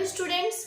Students,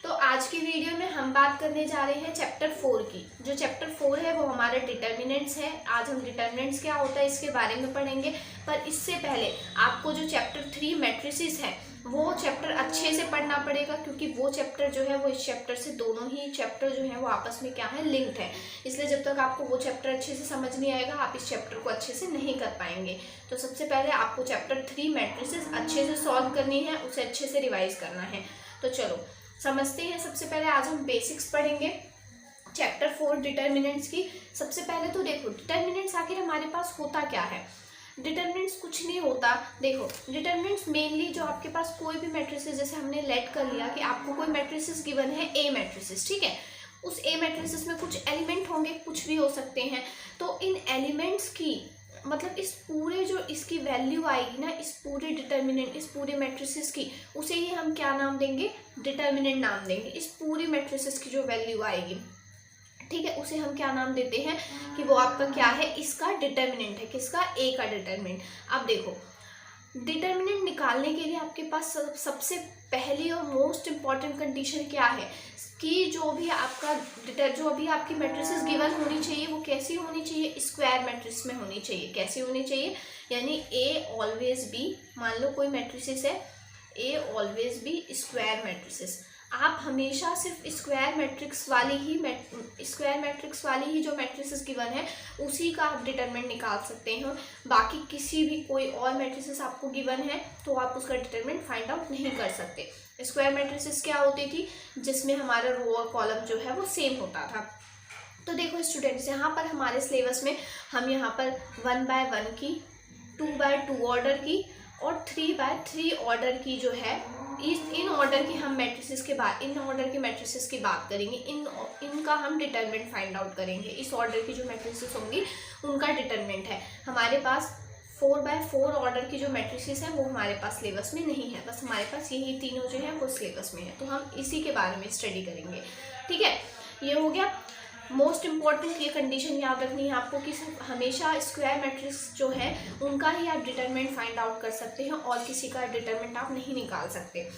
तो आज की वीडियो में हम बात करने जा रहे हैं चैप्टर 4 की। जो चैप्टर 4 है वो हमारे डिटर्मिनेंट्स है। आज हम डिटर्मिनेंट्स क्या होता है इसके बारे में पढ़ेंगे, पर इससे पहले आपको जो चैप्टर 3 मैट्रिसेस है वो चैप्टर अच्छे से पढ़ना पड़ेगा, क्योंकि वो चैप्टर जो है वो इस चैप्टर से दोनों ही चैप्टर जो है वो आपस में क्या है, लिंक्ड है। इसलिए जब तक आपको वो चैप्टर अच्छे से समझ नहीं आएगा आप इस चैप्टर को अच्छे से नहीं कर पाएंगे। तो सबसे पहले आपको चैप्टर 3 मैट्रिसेस अच्छे से सॉल्व करनी है, उसे अच्छे से रिवाइज करना है। तो चलो समझते हैं। सबसे पहले आज हम बेसिक्स पढ़ेंगे चैप्टर 4 डिटर्मिनेंट्स की। सबसे पहले तो देखो डिटर्मिनेंट्स आखिर हमारे पास होता क्या है। डिटर्मिनेंट्स कुछ नहीं होता। देखो डिटर्मिनेंट्स मेनली जो आपके पास कोई भी मैट्रिसेस, जैसे हमने लेट कर लिया कि आपको कोई मैट्रिसेस गिवन है ए मैट्रिसेस, ठीक है। उस ए मैट्रिसेस में कुछ एलिमेंट होंगे, कुछ भी हो सकते हैं। तो इन एलिमेंट्स की मतलब इस पूरे जो इसकी वैल्यू आएगी ना, इस पूरे डिटर्मिनेंट, इस पूरे मैट्रिसेस की, उसे ही हम क्या नाम देंगे, डिटर्मिनेंट नाम देंगे। इस पूरी मैट्रिसेस की जो वैल्यू आएगी, ठीक है, उसे हम क्या नाम देते हैं कि वो आपका क्या है, इसका डिटर्मिनेंट है। किसका? ए का डिटर्मिनेंट। अब देखो डिटर्मिनेंट निकालने के लिए आपके पास सबसे पहली और मोस्ट इम्पॉर्टेंट कंडीशन क्या है कि जो भी आपकी मैट्रिसेस गिवन होनी चाहिए वो कैसी होनी चाहिए, स्क्वायर मैट्रिक्स में होनी चाहिए। कैसी होनी चाहिए? यानी ए ऑलवेज बी, मान लो कोई मैट्रिसेस है, a always be square matrices. आप हमेशा सिर्फ स्क्वायर मैट्रिक्स वाली ही जो मैट्रिसेस गिवन है उसी का आप डिटरमिनेंट निकाल सकते हैं। बाकी किसी भी कोई और मैट्रिसेस आपको गिवन है तो आप उसका डिटरमिनेंट फाइंड आउट नहीं कर सकते। स्क्वायर मैट्रिसेस क्या होती थी? जिसमें हमारा रो और कॉलम जो है वो सेम होता था। तो देखो स्टूडेंट्स, यहाँ पर हमारे सिलेबस में हम यहाँ पर 1 बाय 1 की, 2 बाय 2 ऑर्डर की और 3 बाय 3 ऑर्डर की जो है, इन ऑर्डर की हम मैट्रिसेस के बाद इन ऑर्डर की मैट्रिसेस की बात करेंगे। इनका हम डिटरमिनेंट फाइंड आउट करेंगे। इस ऑर्डर की जो मैट्रिसेस होंगी उनका डिटरमिनेंट है। हमारे पास 4 बाय 4 ऑर्डर की जो मैट्रिसेस हैं वो हमारे पास सिलेबस में नहीं है, बस हमारे पास यही तीनों जो है वो सिलेबस में है। तो हम इसी के बारे में स्टडी करेंगे, ठीक है। ये हो गया मोस्ट इम्पॉर्टेंट। ये कंडीशन याद रखनी है आपको कि हमेशा स्क्वायर मैट्रिक्स जो है उनका ही आप डिटरमिनेंट फाइंड आउट कर सकते हैं और किसी का डिटरमिनेंट आप नहीं निकाल सकते।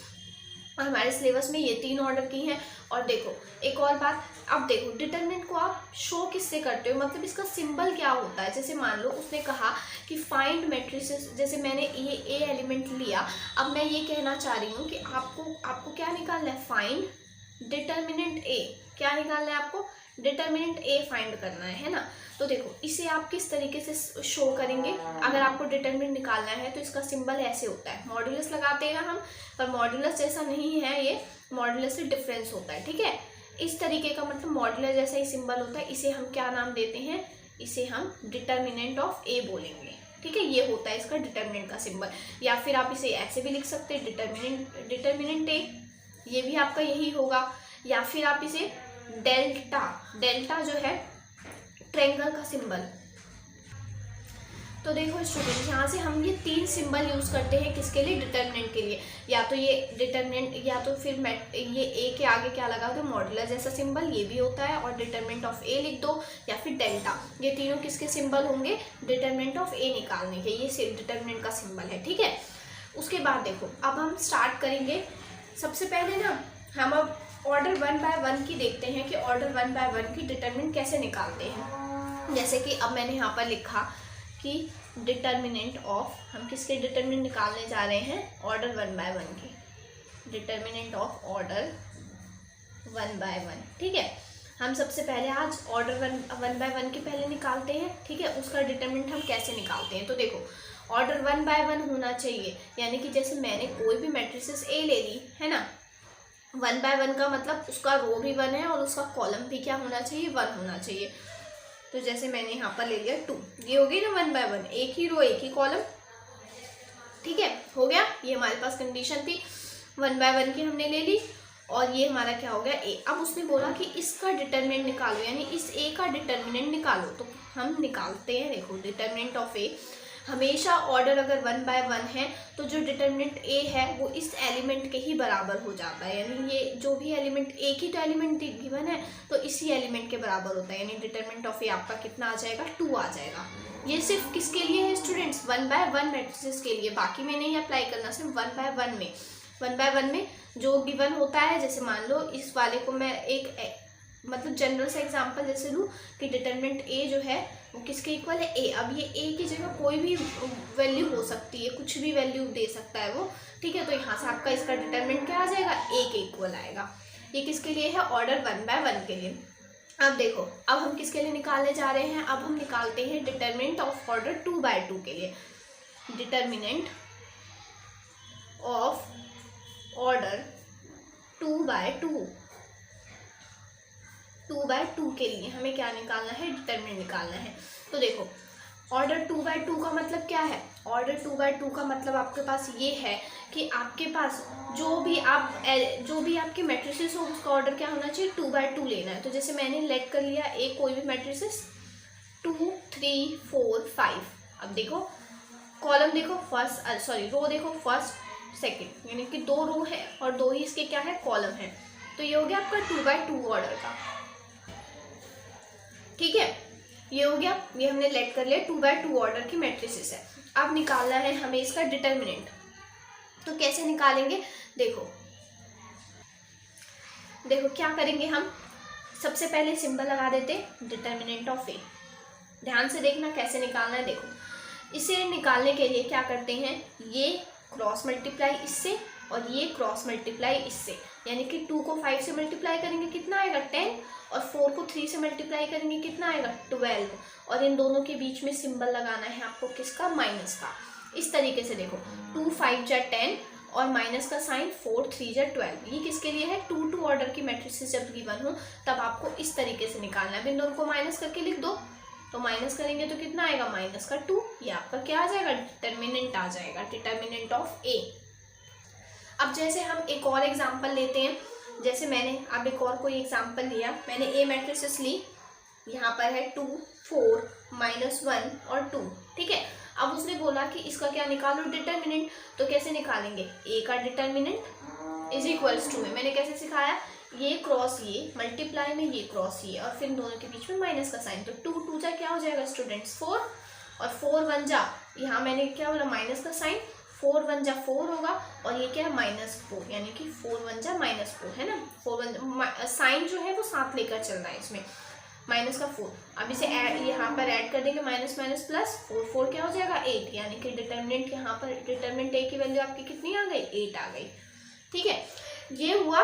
और हमारे सिलेबस में ये 3 ऑर्डर की हैं। और देखो एक और बात, अब देखो डिटरमिनेंट को आप शो किससे करते हो, मतलब इसका सिंबल क्या होता है। जैसे मान लो उसने कहा कि फाइंड मैट्रिसेस, जैसे मैंने ये ए एलिमेंट लिया, अब मैं ये कहना चाह रही हूँ कि आपको क्या निकालना है, फाइंड डिटरमिनेंट ए। क्या निकालना है आपको? डिटरमिनेंट ए फाइंड करना है ना। तो देखो इसे आप किस तरीके से शो करेंगे। अगर आपको डिटरमिनेंट निकालना है तो इसका सिंबल ऐसे होता है, मॉड्यूलस लगाते हैं हम, पर मॉड्यूलस जैसा नहीं है, ये मॉड्यूलस से डिफरेंस होता है, ठीक है। इस तरीके का मतलब मॉड्यूलस जैसा ही सिंबल होता है। इसे हम क्या नाम देते हैं, इसे हम डिटरमिनेंट ऑफ ए बोलेंगे, ठीक है। ये होता है इसका डिटरमिनेंट का सिंबल। या फिर आप इसे ऐसे भी लिख सकते हैं, डिटरमिनेंट ए, ये भी आपका यही होगा। या फिर आप इसे डेल्टा जो है ट्रायंगल का सिंबल। तो देखो स्टूडेंट, यहाँ से हम ये 3 सिंबल यूज करते हैं किसके लिए, डिटरमिनेंट के लिए। या तो ये डिटरमिनेंट, या तो फिर ये ए के आगे क्या लगा दो, मॉड्यूलस जैसा सिंबल, ये भी होता है, और डिटरमिनेंट ऑफ ए लिख दो, या फिर डेल्टा। ये तीनों किसके सिंबल होंगे, डिटरमिनेंट ऑफ ए निकालने के। ये डिटरमिनेंट का सिंबल है, ठीक है। उसके बाद देखो अब हम स्टार्ट करेंगे। सबसे पहले ना हम अब ऑर्डर 1 बाय 1 की देखते हैं कि ऑर्डर 1 बाय 1 की डिटरमिनेंट कैसे निकालते हैं। जैसे कि अब मैंने यहाँ पर लिखा कि डिटरमिनेंट ऑफ, हम किसके डिटरमिनेंट निकालने जा रहे हैं, ऑर्डर 1 बाय 1 की, डिटरमिनेंट ऑफ ऑर्डर 1 बाय 1, ठीक है। हम सबसे पहले आज ऑर्डर 1 बाय 1 की पहले निकालते हैं, ठीक है। उसका डिटरमिनेंट हम कैसे निकालते हैं, तो देखो ऑर्डर 1 बाय 1 होना चाहिए, यानी कि जैसे मैंने कोई भी मैट्रिसेस ए ले ली है ना, 1 बाय 1 का मतलब उसका रो भी 1 है और उसका कॉलम भी क्या होना चाहिए, 1 होना चाहिए। तो जैसे मैंने यहाँ पर ले लिया 2, ये हो गई ना 1 बाय 1, एक ही रो एक ही कॉलम, ठीक है, हो गया। ये हमारे पास कंडीशन थी, 1 बाय 1 की हमने ले ली, और ये हमारा क्या हो गया, ए। अब उसने बोला कि इसका डिटरमिनेंट निकालो, यानी इस ए का डिटरमिनेंट निकालो। तो हम निकालते हैं, देखो डिटरमिनेंट ऑफ ए, हमेशा ऑर्डर अगर 1 बाय 1 है तो जो डिटरमिनेंट ए है वो इस एलिमेंट के ही बराबर हो जाता है। यानी ये जो भी एलिमेंट, एक ही तो एलिमेंट गिवन है तो इसी एलिमेंट के बराबर होता है। यानी डिटरमिनेंट ऑफ ए आपका कितना आ जाएगा, 2 आ जाएगा। ये सिर्फ किसके लिए है स्टूडेंट्स, 1 बाय 1 मैट्रिसेस के लिए, बाकी में नहीं अप्लाई करना, सिर्फ 1 बाय 1 में। 1 बाय 1 में जो गिवन होता है, जैसे मान लो इस वाले को मैं एक मतलब जनरल सा एग्जांपल जैसे लूँ कि डिटरमिनेंट ए जो है वो किसके इक्वल है, ए। अब ये ए की जगह कोई भी वैल्यू हो सकती है, कुछ भी वैल्यू दे सकता है वो, ठीक है। तो यहाँ से आपका इसका डिटरमिनेंट क्या आ जाएगा, ए के इक्वल आएगा। ये किसके लिए है, ऑर्डर 1 बाय 1 के लिए। अब देखो, अब हम किसके लिए निकालने जा रहे हैं, अब हम निकालते हैं डिटरमिनेंट ऑफ ऑर्डर 2 बाय 2 के लिए। डिटरमिनेंट ऑफ ऑर्डर 2 बाय 2 के लिए हमें क्या निकालना है, डिटरमिनेंट निकालना है। तो देखो, ऑर्डर 2 बाय 2 का मतलब क्या है, ऑर्डर 2 बाय 2 का मतलब आपके पास ये है कि आपके पास जो भी आपके मैट्रिसेस हो उसका ऑर्डर क्या होना चाहिए, 2 बाय 2 लेना है। तो जैसे मैंने लेट कर लिया ए कोई भी मैट्रिसेस 2 3 4 5। अब देखो कॉलम देखो रो देखो फर्स्ट सेकंड, यानी कि 2 रो है और 2 ही इसके क्या है, कॉलम है। तो ये हो गया आपका 2 बाय 2 ऑर्डर का, ठीक है। ये हो गया, ये हमने लेट कर लिया 2 बाय 2 ऑर्डर की मैट्रिसेस है। अब निकालना है हमें इसका डिटरमिनेंट। तो कैसे निकालेंगे, देखो क्या करेंगे हम, सबसे पहले सिंबल लगा देते डिटरमिनेंट ऑफ ए। ध्यान से देखना कैसे निकालना है। देखो, इसे निकालने के लिए क्या करते हैं, ये क्रॉस मल्टीप्लाई इससे और ये क्रॉस मल्टीप्लाई इससे, यानी कि 2 को 5 से मल्टीप्लाई करेंगे कितना आएगा 10, और 4 को 3 से मल्टीप्लाई करेंगे कितना आएगा 12, और इन दोनों के बीच में सिंबल लगाना है आपको किसका, माइनस का। इस तरीके से देखो 2 5 जा 10 और माइनस का साइन 4 3 जा 12। ये किसके लिए है, 2 2 ऑर्डर की मैट्रिसेस जब गिवन हो तब आपको इस तरीके से निकालना है। अब इन दोनों को माइनस करके लिख दो, तो माइनस करेंगे तो कितना आएगा, माइनस का 2। ये आपका क्या आ जाएगा, डिटरमिनेंट आ जाएगा, डिटरमिनेंट ऑफ ए। अब जैसे हम एक और एग्जांपल लेते हैं, जैसे मैंने अब एक और कोई एग्जांपल लिया, मैंने ए मैट्रिसेस ली, यहाँ पर है 2 4 -1 और 2, ठीक है। अब उसने बोला कि इसका क्या निकालो, डिटरमिनेंट। तो कैसे निकालेंगे, ए का डिटरमिनेंट इज इक्वल्स टू में मैंने कैसे सिखाया, ये क्रॉस ये मल्टीप्लाई में ये क्रॉस ये और फिर दोनों के बीच में माइनस का साइन। तो 2 2 जा क्या हो जाएगा स्टूडेंट्स 4, और 4 1 जा, यहाँ मैंने क्या बोला माइनस का साइन, 4 1 जा 4 होगा, और ये क्या है -4, यानी कि 4 1 जा -4 है ना। 4 1 साइन जो है वो साथ लेकर चल रहा है इसमें, माइनस का 4। अब इसे यहाँ पर ऐड कर देंगे माइनस माइनस प्लस 4 4 क्या हो जाएगा 8, यानी कि डिटरमिनेंट यहाँ पर डिटरमिनेंट ए की वैल्यू आपकी कितनी आ गई, 8 आ गई, ठीक है। ये हुआ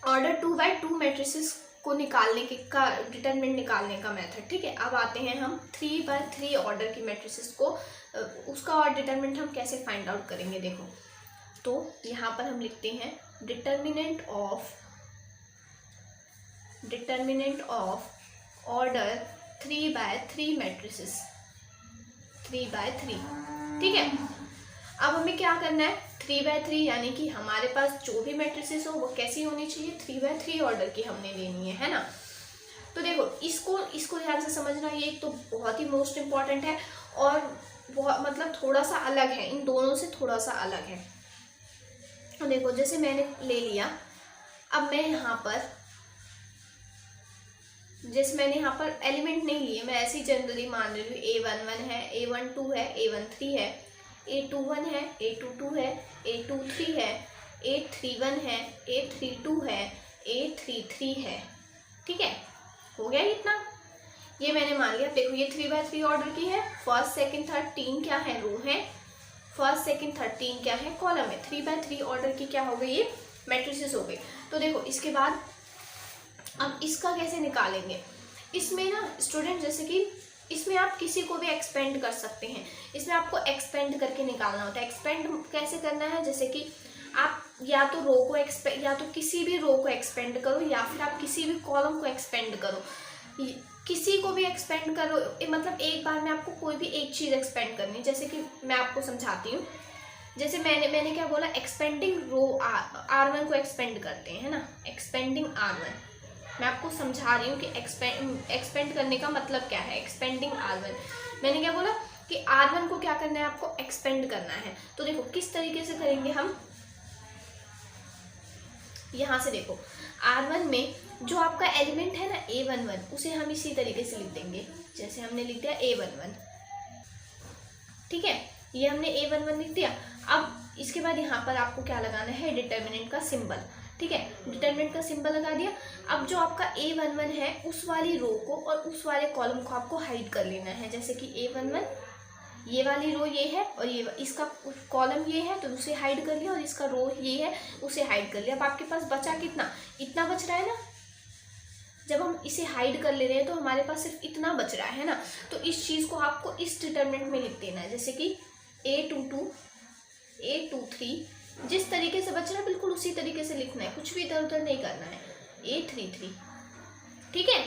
ऑर्डर 2 बाय 2 मैट्रिसेस को निकालने के का डिटरमिनेंट निकालने का मेथड, ठीक है। अब आते हैं हम 3 बाय 3 ऑर्डर की मैट्रिसेस को, उसका और डिटरमिनेंट हम कैसे फाइंड आउट करेंगे। देखो, तो यहाँ पर हम लिखते हैं determinant of order 3 by 3 matrices, 3 by 3, ठीक है। अब हमें क्या करना है, 3 बाय 3 यानी कि हमारे पास जो भी मैट्रिसेस हो वो कैसी होनी चाहिए, 3 बाय 3 ऑर्डर की हमने लेनी है ना। तो देखो इसको ध्यान से समझना, ये एक तो बहुत ही मोस्ट इम्पॉर्टेंट है और बहुत मतलब थोड़ा सा अलग है, इन दोनों से थोड़ा सा अलग है। तो देखो जैसे मैंने ले लिया, अब मैं यहाँ पर जैसे मैंने यहाँ पर एलिमेंट नहीं लिए, मैं ऐसी जनरली मान रही हूँ A11 है, A12 है, A13 है, A21 है, A22 है, A23 है, A31 है, A32 है, A33 है, ठीक है। हो गया इतना, ये मैंने मान लिया। देखो ये 3 बाय 3 ऑर्डर की है, फर्स्ट सेकंड थर्ड 3 क्या है, रो है, फर्स्ट सेकंड थर्ड 3 क्या है, कॉलम है। 3 बाय 3 ऑर्डर की क्या हो गई, ये मैट्रिसेस हो गई। तो देखो इसके बाद अब इसका कैसे निकालेंगे, इसमें ना स्टूडेंट जैसे कि इसमें आप किसी को भी एक्सपेंड कर सकते हैं, इसमें आपको एक्सपेंड करके निकालना होता है। एक्सपेंड कैसे करना है, जैसे कि आप या तो रो को या तो किसी भी रो को एक्सपेंड करो, या फिर आप किसी भी कॉलम को एक्सपेंड करो, किसी को भी एक्सपेंड करो, मतलब एक बार में आपको कोई भी एक चीज़ एक्सपेंड करनी है। जैसे कि मैं आपको समझाती हूँ, जैसे मैंने क्या बोला, एक्सपेंडिंग रो R1 को एक्सपेंड करते हैं, है ना, एक्सपेंडिंग R1। मैं आपको समझा रही हूँ कि एक्सपेंड करने का मतलब क्या है, एक्सपेंडिंग R1। मैंने क्या बोला कि R1 को क्या करना है, आपको एक्सपेंड करना है। तो देखो किस तरीके से करेंगे हम, यहाँ से देखो R1 में जो आपका एलिमेंट है ना A11, उसे हम इसी तरीके से लिख देंगे, जैसे हमने लिख दिया A11, ठीक है, ये हमने A11 लिख दिया। अब इसके बाद यहाँ पर आपको क्या लगाना है, डिटर्मिनेंट का सिंबल। ठीक है, डिटर्मिनेंट का सिंबल लगा दिया। अब जो आपका A11 है उस वाली रो को और उस वाले कॉलम को आपको हाइड कर लेना है। जैसे कि A11 ये वाली रो ये है और ये इसका कॉलम ये है, तो उसे हाइड कर लिया, और इसका रो ये है उसे हाइड कर लिया। अब आपके पास बचा कितना, इतना बच रहा है ना। जब हम इसे हाइड कर ले रहे हैं तो हमारे पास सिर्फ इतना बच रहा है ना। तो इस चीज़ को आपको इस डिटर्मिनेंट में लिख देना है। जैसे कि A22 A23 जिस तरीके से बच रहा है बिल्कुल उसी तरीके से लिखना है, कुछ भी इधर उधर नहीं करना है। A33, ठीक है।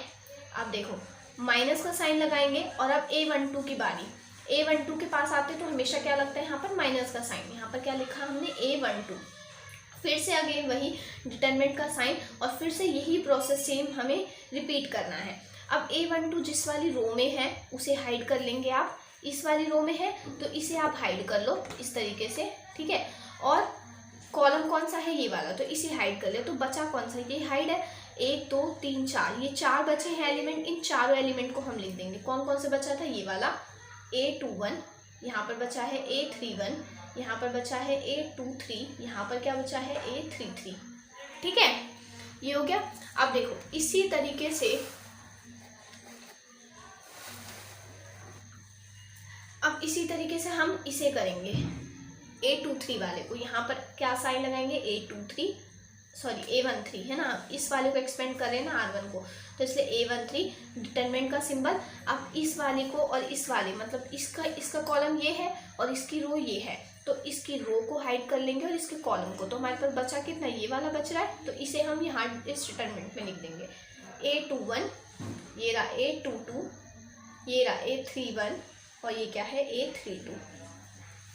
अब देखो माइनस का साइन लगाएंगे और अब A12 की बारी। A12 के पास आते तो हमेशा क्या लगता है, यहाँ पर माइनस का साइन। यहाँ पर क्या लिखा हमने, A12। फिर से अगेन वही डिटरमिनेंट का साइन और फिर से यही प्रोसेस सेम हमें रिपीट करना है। अब A12 जिस वाली रो में है उसे हाइड कर लेंगे आप, इस वाली रो में है तो इसे आप हाइड कर लो इस तरीके से, ठीक है। और कॉलम कौन सा है, ये वाला, तो इसे हाइड कर ले। तो बचा कौन सा, ये हाइड है। 1 2 3 4, ये 4 बचे हैं एलिमेंट। इन चारों एलिमेंट को हम लिख देंगे। कौन कौन से बचा था, ये वाला A21, यहाँ पर बचा है A31, यहाँ पर बचा है A23, यहाँ पर क्या बचा है A33, ठीक है। ये हो गया। अब देखो इसी तरीके से हम इसे करेंगे। A23 वाले को यहाँ पर क्या साइन लगाएंगे, A13 है ना। इस वाले को एक्सपेंड कर रहे हैं ना R1 को, तो इसलिए A13 डिटरमिनेंट का सिंबल। अब इस वाले को और इस वाले, मतलब इसका कॉलम ये है और इसकी रो ये है, तो इसकी रो को हाइड कर लेंगे और इसके कॉलम को। तो हमारे पास बचा कितना, ये वाला बच रहा है, तो इसे हम यहाँ इस डिटरमिनेंट में लिख देंगे। A21, ये रहा A22, ये रहा A31 और ये क्या है A32,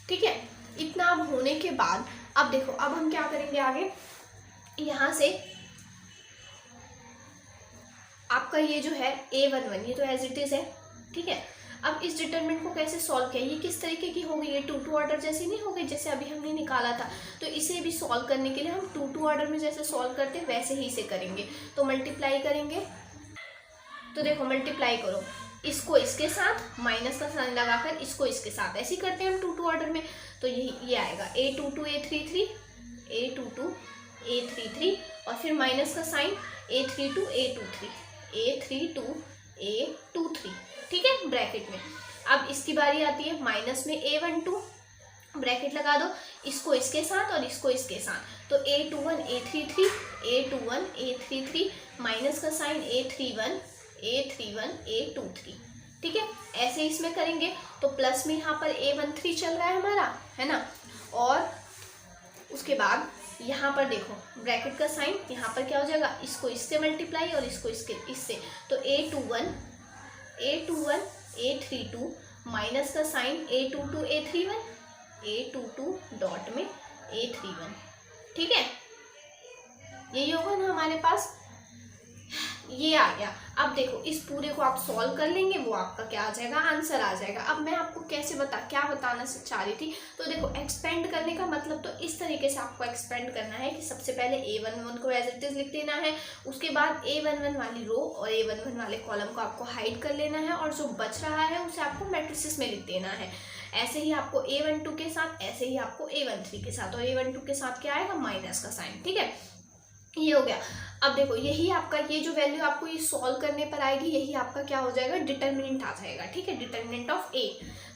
ठीक है। इतना अब होने के बाद अब देखो अब हम क्या करेंगे आगे। यहाँ से आपका ये जो है A11 ये तो एज इट इज है, ठीक है। अब इस डिटरमिनेंट को कैसे सॉल्व किया, ये किस तरीके की हो गई, ये 2 टू ऑर्डर जैसी नहीं हो गई जैसे अभी हमने निकाला था। तो इसे भी सॉल्व करने के लिए हम 2 टू ऑर्डर में जैसे सॉल्व करते हैं वैसे ही इसे करेंगे। तो मल्टीप्लाई करेंगे, तो देखो मल्टीप्लाई करो, इसको इसके साथ माइनस का साइन लगाकर इसको इसके साथ, ऐसे ही करते हैं हम 2 टू ऑर्डर में। तो ये आएगा A22 A33 A22 A33 और फिर माइनस का साइन A32 A23 A32 ठीक है, ब्रैकेट में। अब इसकी बारी आती है माइनस में A12, ब्रैकेट लगा दो, इसको इसके साथ और इसको इसके साथ। तो A21 A33 माइनस का साइन A31 A23, ठीक है। ऐसे इसमें करेंगे तो प्लस में यहाँ पर A13 चल रहा है हमारा, है ना। और उसके बाद यहाँ पर देखो ब्रैकेट का साइन, यहाँ पर क्या हो जाएगा, इसको इससे मल्टीप्लाई और इसको इससे। तो A21 A32 माइनस का साइन A22 A31 डॉट में A31, ठीक है। यही होगा ना हमारे पास, ये आ गया। अब देखो इस पूरे को आप सॉल्व कर लेंगे, वो आपका क्या आ जाएगा, आंसर आ जाएगा। अब मैं आपको क्या बताना चाह रही थी, तो देखो एक्सपेंड करने का मतलब तो इस तरीके से आपको एक्सपेंड करना है कि सबसे पहले A11 को एज इट इज लिख देना है, उसके बाद A11 वाली रो और A11 वाले कॉलम को आपको हाइड कर लेना है और जो बच रहा है उसे आपको मैट्रिसेस में लिख देना है। ऐसे ही आपको A12 के साथ, ऐसे ही आपको A13 के साथ, और A12 के साथ क्या आएगा, माइनस का साइन, ठीक है। ये हो गया। अब देखो यही आपका, ये जो वैल्यू आपको ये सॉल्व करने पर आएगी, यही आपका क्या हो जाएगा, डिटरमिनेंट आ जाएगा, ठीक है, डिटरमिनेंट ऑफ A।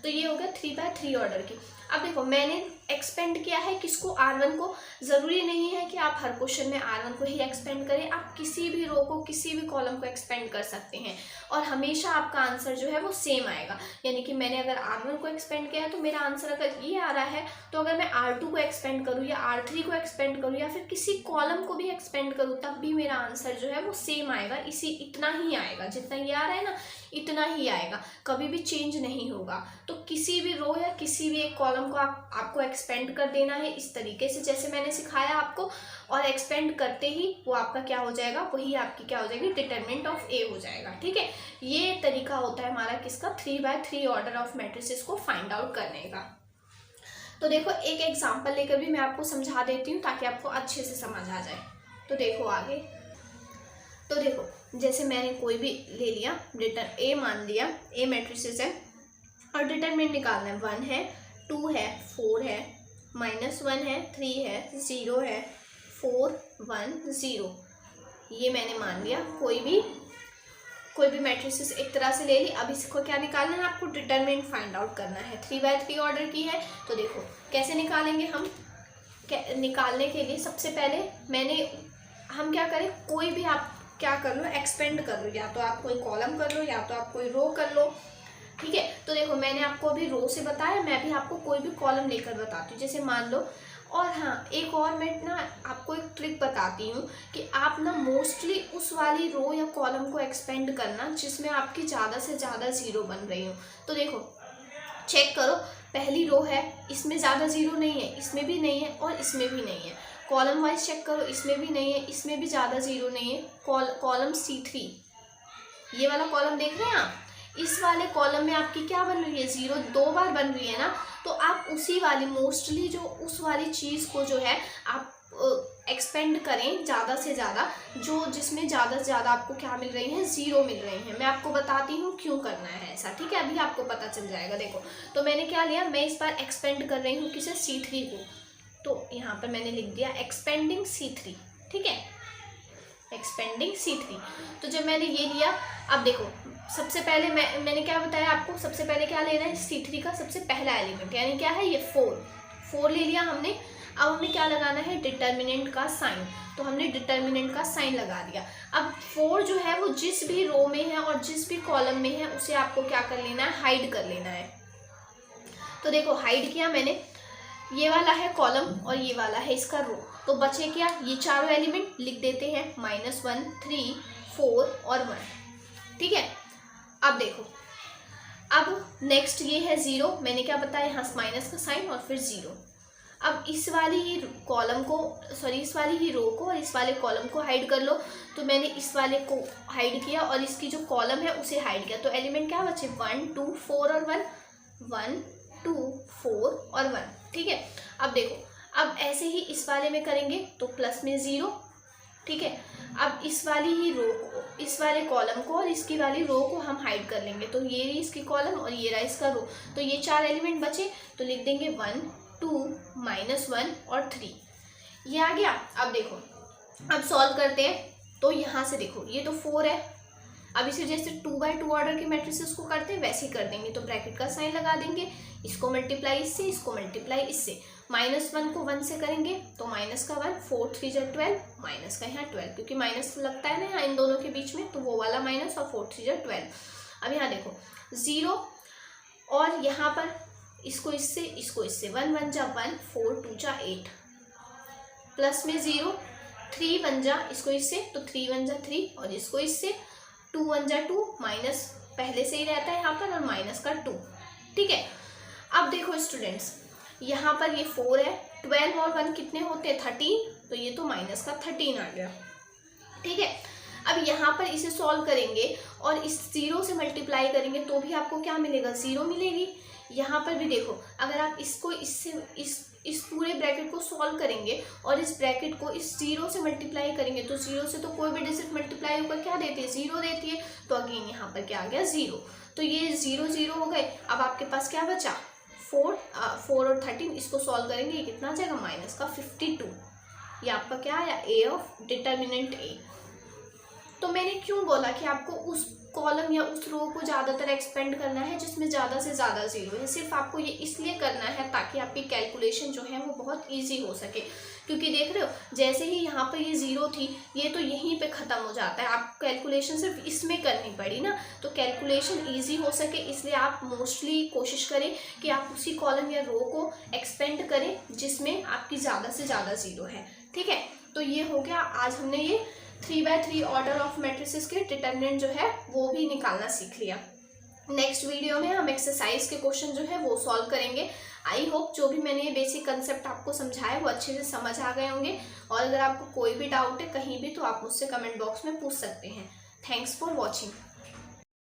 तो ये हो गया 3/3 ऑर्डर की। अब देखो मैंने एक्सपेंड किया है किसको, R1 को। ज़रूरी नहीं है कि आप हर क्वेश्चन में R1 को ही एक्सपेंड करें, आप किसी भी रो को, किसी भी कॉलम को एक्सपेंड कर सकते हैं और हमेशा आपका आंसर जो है वो सेम आएगा। यानी कि मैंने अगर R1 को एक्सपेंड किया है तो मेरा आंसर अगर ये आ रहा है, तो अगर मैं R2 को एक्सपेंड करूँ या R3 को एक्सपेंड करूँ या फिर किसी कॉलम को भी एक्सपेंड करूँ, तब भी मेरा आंसर जो है वो सेम आएगा। इतना ही आएगा, जितना ये आ रहा है ना इतना ही आएगा, कभी भी चेंज नहीं होगा। तो किसी भी रो या किसी भी एक कॉलम को आपको एक्सपेंड कर देना है इस तरीके से जैसे मैंने सिखाया आपको, और एक्सपेंड करते ही वो आपका क्या हो जाएगा, वही आपकी क्या हो जाएगी, डिटरमिनेंट ऑफ A हो जाएगा, ठीक है। ये तरीका होता है हमारा किसका, 3/3 ऑर्डर ऑफ मैट्रिसेस को फाइंड आउट करने का। तो देखो एक एग्जाम्पल लेकर भी मैं आपको समझा देती हूँ ताकि आपको अच्छे से समझ आ जाए। तो देखो आगे, तो देखो जैसे मैंने कोई भी ले लिया, A मान लिया, A मैट्रिसेस है और डिटरमिनेंट निकालना है, 1 है 2 है 4 है -1 है, 3 है, 0 है, 4 1 0, ये मैंने मान लिया। कोई भी मैट्रिसेस एक तरह से ले ली। अब इसको क्या निकालना है, आपको डिटरमिनेंट फाइंड आउट करना है। 3/3 ऑर्डर की है, तो देखो कैसे निकालेंगे हम। निकालने के लिए सबसे पहले हम क्या करें, कोई भी आप क्या कर लो, एक्सपेंड कर लो, या तो आप कोई कॉलम कर लो या तो आप कोई रो कर लो, ठीक है। तो देखो मैंने आपको अभी रो से बताया, मैं भी आपको कोई भी कॉलम लेकर बताती हूँ, जैसे मान लो। और हाँ, एक और मैं ना आपको एक ट्रिक बताती हूँ कि आप ना मोस्टली उस वाली रो या कॉलम को एक्सपेंड करना जिसमें आपकी ज़्यादा से ज़्यादा ज़ीरो बन रही हो। तो देखो चेक करो, पहली रो है, इसमें ज़्यादा ज़ीरो नहीं है, इसमें भी नहीं है और इसमें भी नहीं है। कॉलम वाइज चेक करो, इसमें भी नहीं है, इसमें भी ज़्यादा ज़ीरो नहीं है। कॉलम C3, ये वाला कॉलम देख रहे हैं आप, इस वाले कॉलम में आपकी क्या बन रही है, 0 2 बार बन रही है ना। तो आप उसी वाली मोस्टली जो उस वाली चीज़ को जो है आप एक्सपेंड करें ज़्यादा से ज़्यादा, जो जिसमें ज़्यादा से ज़्यादा आपको क्या मिल रही है, 0 मिल रही हैं। मैं आपको बताती हूँ क्यों करना है ऐसा, ठीक है, अभी आपको पता चल जाएगा। देखो तो मैंने क्या लिया, मैं इस बार एक्सपेंड कर रही हूँ किसे, C3 को। तो यहाँ पर मैंने लिख दिया एक्सपेंडिंग C3, ठीक है, एक्सपेंडिंग C3। तो जब मैंने ये लिया, अब देखो सबसे पहले मैंने क्या बताया आपको, सबसे पहले क्या लेना है, C3 का सबसे पहला एलिमेंट, यानी क्या है ये 4 ले लिया हमने। अब हमें क्या लगाना है, डिटर्मिनेंट का साइन। तो हमने डिटर्मिनेंट का साइन लगा दिया। अब 4 जो है वो जिस भी रो में है और जिस भी कॉलम में है उसे आपको क्या कर लेना है, हाइड कर लेना है। तो देखो हाइड किया मैंने, ये वाला है कॉलम और ये वाला है इसका रो। तो बचे क्या, ये चारों एलिमेंट लिख देते हैं, -1 3 4 और 1, ठीक है। अब देखो, अब नेक्स्ट ये है 0, मैंने क्या बताया, यहाँ माइनस का साइन और फिर 0। अब इस वाली ही कॉलम को, सॉरी इस वाली ही रो को और इस वाले कॉलम को हाइड कर लो। तो मैंने इस वाले को हाइड किया और इसकी जो कॉलम है उसे हाइड किया। तो एलिमेंट क्या बचे, 1 2 4 और 1, 1 2 4 और 1, ठीक है। अब देखो, अब ऐसे ही इस वाले में करेंगे तो प्लस में 0, ठीक है। अब इस वाली ही रो को, इस वाले कॉलम को और इसकी वाली रो को हम हाइड कर लेंगे। तो ये रही इसकी कॉलम और ये रहा इसका रो। तो ये 4 एलिमेंट बचे, तो लिख देंगे 1 2 -1 और 3, ये आ गया। अब देखो, अब सॉल्व करते हैं। तो यहाँ से देखो ये तो 4 है, अब इसे जैसे 2/2 ऑर्डर के मैट्रिसेस को करते हैं वैसे ही कर देंगे। तो ब्रैकेट का साइन लगा देंगे, इसको मल्टीप्लाई इससे, इसको मल्टीप्लाई इससे। -1 को 1 से करेंगे तो माइनस का 1, 4 3 जा 12, माइनस का यहाँ 12, क्योंकि माइनस लगता है ना यहाँ इन दोनों के बीच में, तो वो वाला माइनस और 4 3 जा 12। अब यहाँ देखो 0 और यहाँ पर इसको इससे, इसको इससे, 1 1 जा 1, 4 2 जा 8, प्लस में 0, 3 1 जा, इसको इससे तो 3 1 जा 3 और इसको इससे, 2 1 जा 2, माइनस पहले से ही रहता है यहाँ पर और माइनस का 2, ठीक है। अब देखो स्टूडेंट्स, यहाँ पर ये 4 है, 12 और 1 कितने होते हैं, 13, तो ये तो माइनस का 13 आ गया, ठीक है। अब यहाँ पर इसे सॉल्व करेंगे और इस 0 से मल्टीप्लाई करेंगे तो भी आपको क्या मिलेगा, 0 मिलेगी। यहाँ पर भी देखो, अगर आप इसको इससे इस पूरे ब्रैकेट को सॉल्व करेंगे और इस ब्रैकेट को इस 0 से मल्टीप्लाई करेंगे तो 0 से तो कोई भी डिजिट मल्टीप्लाई होकर क्या देती है, 0 देती है। तो अगेन यहाँ पर क्या आ गया, 0। तो ये 0 0 हो गए। अब आपके पास क्या बचा, 4 और 13, इसको सॉल्व करेंगे, ये कितना आ जाएगा, माइनस का 52। ये आपका क्या आया, ए ऑफ डिटर्मिनेंट ए। तो मैंने क्यों बोला कि आपको उस कॉलम या उस रो को ज़्यादातर एक्सपेंड करना है जिसमें ज़्यादा से ज़्यादा 0 है। सिर्फ आपको ये इसलिए करना है ताकि आपकी कैलकुलेशन जो है वो बहुत इजी हो सके, क्योंकि देख रहे हो जैसे ही यहाँ पर ये 0 थी, ये तो यहीं पे ख़त्म हो जाता है। आप कैलकुलेशन सिर्फ इसमें करनी पड़ी ना, तो कैलकुलेशन ईजी हो सके इसलिए आप मोस्टली कोशिश करें कि आप उसी कॉलम या रो को एक्सपेंड करें जिसमें आपकी ज़्यादा से ज़्यादा 0 है, ठीक है। तो ये हो गया, आज हमने ये 3/3 ऑर्डर ऑफ मैट्रिसेस के डिटर्मिनेंट जो है वो भी निकालना सीख लिया। नेक्स्ट वीडियो में हम एक्सरसाइज के क्वेश्चन जो है वो सॉल्व करेंगे। आई होप जो भी मैंने ये बेसिक कंसेप्ट आपको समझाया वो अच्छे से समझ आ गए होंगे, और अगर आपको कोई भी डाउट है कहीं भी तो आप मुझसे कमेंट बॉक्स में पूछ सकते हैं। Thanks for watching.